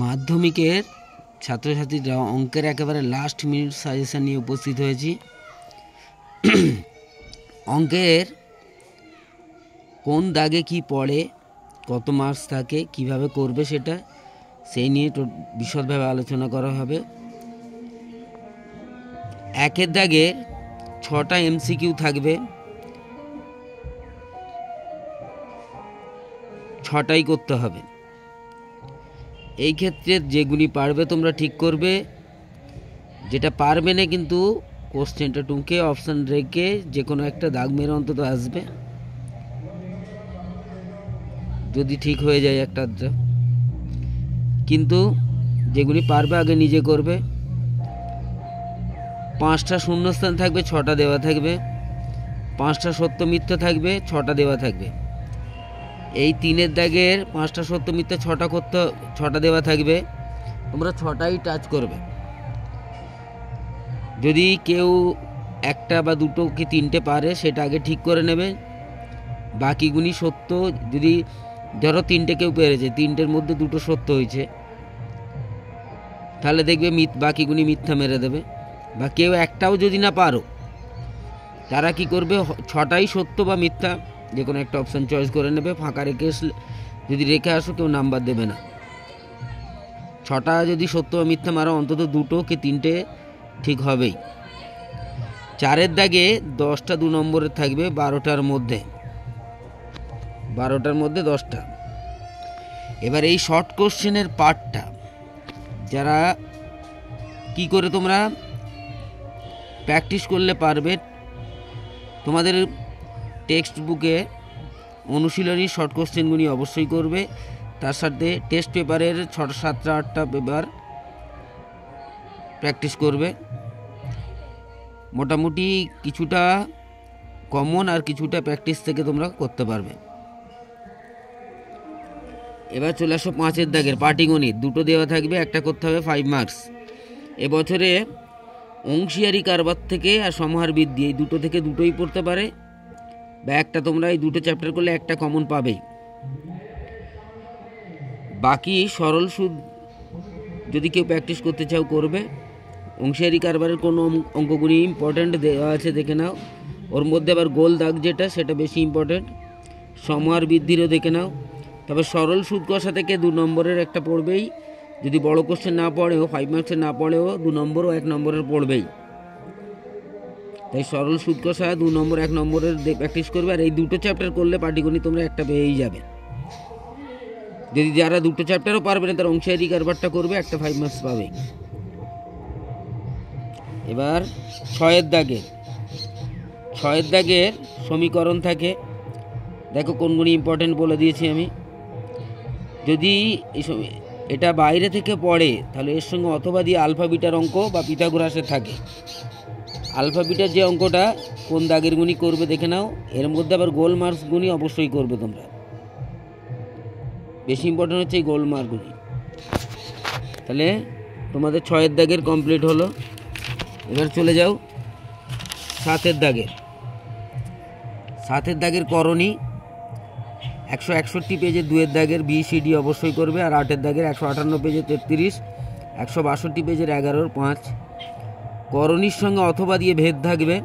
মাধ্যমিকের ছাত্রছাত্রীরা অঙ্কের একেবারে লাস্ট মিনিট সাজেশন নিয়ে উপস্থিত হয়েছি। অঙ্কের কোন দাগে কি পড়ে, কত মার্কস থাকে, কিভাবে করবে সেটা সেই নিয়ে বিশদভাবে আলোচনা করা হবে। একের দাগে 6টা এমসিকিউ থাকবে, 6টাই করতে হবে। এই ক্ষেত্রে যেগুলি পারবে তোমরা ঠিক করবে, যেটা পারবে না কিন্তু কোশ্চেনটা টুকে অপশান রেখে যে কোনো একটা দাগ মেরে অন্তত আসবে, যদি ঠিক হয়ে যায় একটা। কিন্তু যেগুলি পারবে আগে নিজে করবে। 5টা শূন্যস্থান থাকবে, 6টা দেওয়া থাকবে। 5টা সত্য মিথ্যা থাকবে, 6টা দেওয়া থাকবে। এই 3-এর দাগের 5টা সত্য মিথ্যা 6টা দেওয়া থাকবে, তোমরা 6টাই টাচ করবে। যদি কেউ একটা বা দুটো কি 3টে পারে সেটা আগে ঠিক করে নেবে। বাকিগুলি সত্য, যদি ধরো 3টে কেউ পেরেছে, 3টের মধ্যে 2টো সত্য হয়েছে, তাহলে দেখবে বাকিগুলি মিথ্যা মেরে দেবে। বা কেউ একটাও যদি না পারো, তারা কি করবে, 6টাই সত্য বা মিথ্যা যে কোনো একটা অপশান চয়েস করে নেবে। ফাঁকা রেখে যদি রেখে আসো কেউ নাম্বার দেবে না। 6টা যদি সত্য বা মিথ্যা মারো, অন্তত 2টো কি 3টে ঠিক হবেই। 4-এর দাগে 10টা 2 নম্বরের থাকবে, 12টার মধ্যে 10টা। এবার এই শর্ট কোশ্চেনের পার্টটা যারা কি করে তোমরা প্র্যাকটিস করলে পারবে, তোমাদের টেক্সট বুকে অনুশীলনী শর্ট কোশ্চেনগুলি অবশ্যই করবে। তার সাথে টেস্ট পেপারের 7টা 8টা পেপার প্র্যাকটিস করবে। মোটামুটি কিছুটা কমন আর কিছুটা প্র্যাকটিস থেকে তোমরা করতে পারবে। এবার চলে আসো 5-এর দাগের পাটিগণিত। 2টো দেওয়া থাকবে, একটা করতে হবে 5 মার্কস। এবছরে অংশীয়ারি কারবার থেকে আর সমাহার বৃদ্ধি, এই 2টো থেকে 2টোই পড়তে পারে, বা একটা তোমরা এই 2টো চ্যাপ্টার করলে একটা কমন পাবেই। বাকি সরল সুদ যদি কেউ প্র্যাকটিস করতে চাও করবে। অংশীয়ারি কারবারের কোন অঙ্কগুলি ইম্পর্ট্যান্ট দেওয়া আছে দেখে নাও, ওর মধ্যে আবার গোল দাগ যেটা সেটা বেশি ইম্পর্ট্যান্ট। সমাহার বৃদ্ধিরও দেখে নাও। তবে সরল সুদ কষা থেকে 2 নম্বরের একটা পড়বেই, যদি বড় কোশ্চেন না পড়েও 5 মার্কসের না পড়েও 2 নম্বর ও 1 নম্বরের পড়বেই। তাই সরল সুদ কষা 2 নম্বর 1 নম্বরের প্র্যাকটিস করবে। আর এই 2টো চ্যাপ্টার করলে পাটিগণিত তোমরা একটা পেয়েই যাবে। যদি যারা 2টো চ্যাপ্টারও পারবে না, তারা অংশীয়ারি কারবারটা করবে, একটা 5 মার্কস পাবে। এবার 6-এর দাগের সমীকরণ থাকে, দেখো কোনগুলি ইম্পর্টেন্ট বলে দিয়েছি আমি। যদি এটা বাইরে থেকে পড়ে তাহলে এর সঙ্গে অথবা দিয়ে আলফা বিটার অঙ্ক বা পিথাগোরাসের থাকে। আলফা বিটার যে অঙ্কটা কোন দাগের গুণি করবে দেখে নাও। এর মধ্যে আবার গোল মার্কস গুণি অবশ্যই করবে তোমরা, বেশি ইম্পর্টেন্ট হচ্ছে এই গোল মার্ক গুণি। তাহলে তোমাদের 6-এর দাগের কমপ্লিট হলো। এবার চলে যাও 7-এর দাগের করণী। 161 পেজের 2-এর দাগের BCD অবশ্যই করবে। আর 8-এর দাগের 158 পেজের 33, 162 পেজের 11-র 5। করণীর সঙ্গে অথবা দিয়ে ভেদ থাকবে।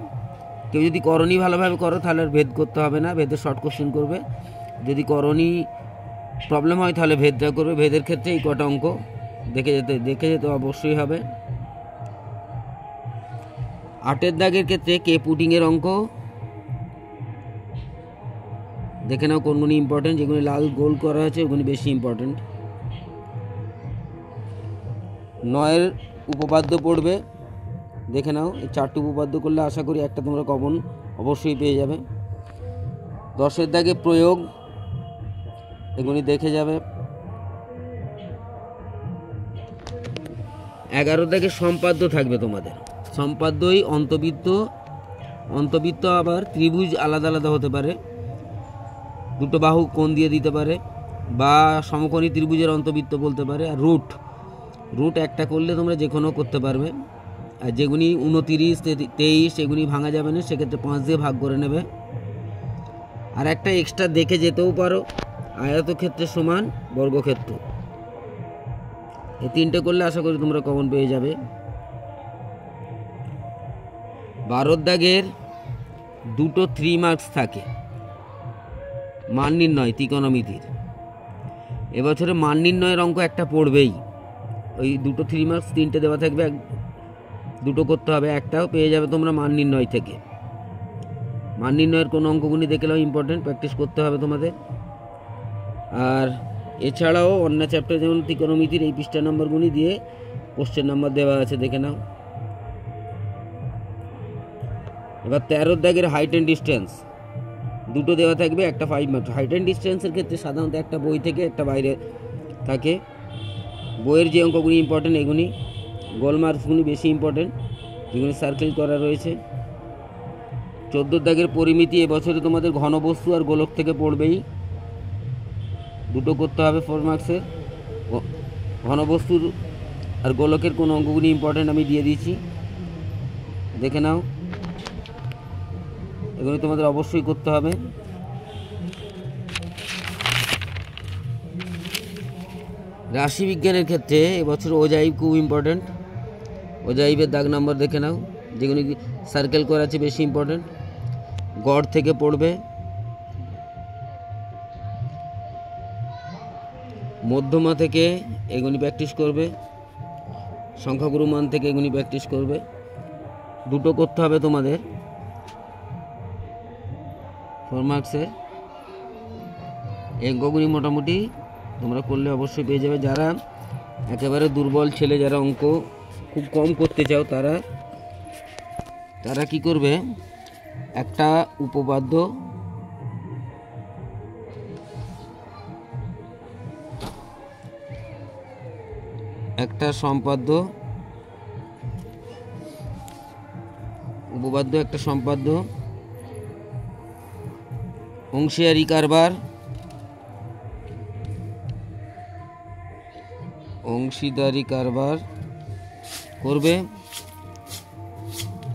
কেউ যদি করণী ভালোভাবে করো তাহলে ভেদ করতে হবে না, ভেদের শর্ট কোশ্চেন করবে। যদি করণী প্রবলেম হয় তাহলে ভেদটা করবে। ভেদের ক্ষেত্রে এই কটা অঙ্ক দেখে যেতে অবশ্যই হবে। 8-এর দাগের ক্ষেত্রে কে পুটিংয়ের অঙ্ক দেখে নাও কোনগুলি ইম্পর্টেন্ট। যেগুলি লাল গোল করা আছে ওগুলি বেশি ইম্পর্টেন্ট। 9-এর উপপাদ্য পড়বে, দেখে নাও। এই 4টি উপপাদ্য করলে আশা করি একটা তোমরা কমন অবশ্যই পেয়ে যাবে। 10-এর দাগে প্রয়োগ, এগুলি দেখে যাবে। 11-র দাগে সম্পাদ্য থাকবে তোমাদের। সম্পাদ্যই অন্তবৃত্ত আবার ত্রিভুজ আলাদা আলাদা হতে পারে, 2টো বাহু কোণ দিয়ে দিতে পারে, বা সমকোণী ত্রিভুজের অন্তবৃত্ত বলতে পারে। আর রুট একটা করলে তোমরা যে কোনো করতে পারবে। আর যেগুলি 29, 23 এগুলি ভাঙা যাবে না, সেক্ষেত্রে 5 দিয়ে ভাগ করে নেবে। আর একটা এক্সট্রা দেখে যেতেও পারো, আয়তক্ষেত্রের সমান বর্গক্ষেত্র। এই 3টে করলে আশা করি তোমরা কমন পেয়ে যাবে। 12 দাগের 2টো 3 মার্কস থাকে মান নির্ণয় ত্রিকোণমিতির। এবছরে মান নির্ণয়ের অঙ্ক একটা পড়বেই, ওই 2টো 3 মার্কস 3টে দেওয়া থাকবে, 2টো করতে হবে, একটাও পেয়ে যাবে তোমরা মান নির্ণয় থেকে। মান নির্ণয়ের কোনো অঙ্কগুলি দেখলেও ইম্পর্টেন্ট, প্র্যাকটিস করতে হবে তোমাদের। আর এছাড়াও অন্য চ্যাপ্টার যেমন ত্রিকোণমিতির এই পৃষ্ঠা নাম্বারগুলি দিয়ে কোশ্চেন নাম্বার দেওয়া আছে, দেখে নাও। এবার 13 দাগের হাইট অ্যান্ড ডিস্টেন্স 2টো দেওয়া থাকবে, একটা 5 মার্কস। হাইট অ্যান্ড ডিস্টেন্সের ক্ষেত্রে সাধারণত একটা বই থেকে একটা বাইরে থাকে। বইয়ের যে অঙ্কগুলি ইম্পর্টেন্ট এগুলি, গোল মার্কসগুলি বেশি ইম্পর্টেন্ট, যেগুলি সার্কেল করা রয়েছে। 14 দাগের পরিমিতি এবছরে তোমাদের ঘনবস্তু আর গোলক থেকে পড়বেই, 2টো করতে হবে 4 মার্কসের। ঘনবস্তুর আর গোলকের কোন অঙ্কগুলি ইম্পর্টেন্ট আমি দিয়ে দিয়েছি, দেখে নাও। এগুলো তোমাদের অবশ্যই করতে হবে। রাশিবিজ্ঞানের ক্ষেত্রে এবছর ওজাইব খুব ইম্পর্টেন্ট। ওজাইবের দাগ নম্বর দেখে নাও, যেগুলি সার্কেল করা আছে বেশি ইম্পর্টেন্ট। গড় থেকে পড়বে, মধ্যমা থেকে এগুলি প্র্যাকটিস করবে, সংখ্যাগুরু মান থেকে এগুলি প্র্যাকটিস করবে। 2টো করতে হবে তোমাদের 4 মার্কসের। এই অঙ্কগুলি মোটামুটি তোমরা করলে অবশ্যই পেয়ে যাবে। যারা একেবারে দুর্বল ছেলে, যারা অঙ্ক খুব কম করতে চাও, তারা কি করবে, একটা উপপাদ্য, একটা সম্পাদ্য, উপপাদ্য, একটা সম্পাদ্য, অংশীদারি কারবার, করবে।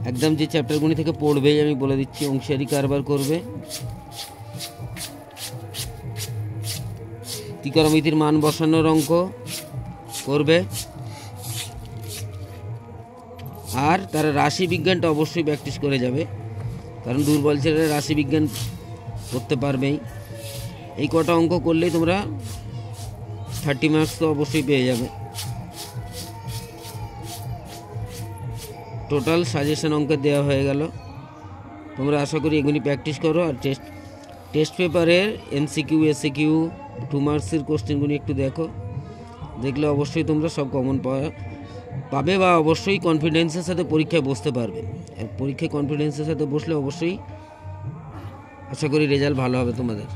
একদম যে চ্যাপ্টারগুলি থেকে পড়বেই আমি বলে দিচ্ছি, অংশীদারি কারবার করবে, ত্রিকোণমিতির মান বসানোর অঙ্ক করবে। আর তারা রাশি বিজ্ঞানটা অবশ্যই প্র্যাকটিস করে যাবে, কারণ দুর্বল ছেলেরা রাশি বিজ্ঞান করতে পারবেই। এই কটা অঙ্ক করলেই তোমরা 30 মার্কস তো অবশ্যই পেয়ে যাবে। টোটাল সাজেশন অঙ্ক দেওয়া হয়ে গেল। তোমরা আশা করি এগুলি প্র্যাকটিস করো। আর টেস্ট পেপারের MCQ SCQ 2 মার্কসের কোশ্চেনগুলি একটু দেখো, দেখলে অবশ্যই তোমরা সব কমন পাবে বা অবশ্যই কনফিডেন্সের সাথে পরীক্ষায় বসতে পারবে। আর পরীক্ষায় কনফিডেন্সের সাথে বসলে অবশ্যই আশা করি রেজাল্ট ভালো হবে তোমাদের।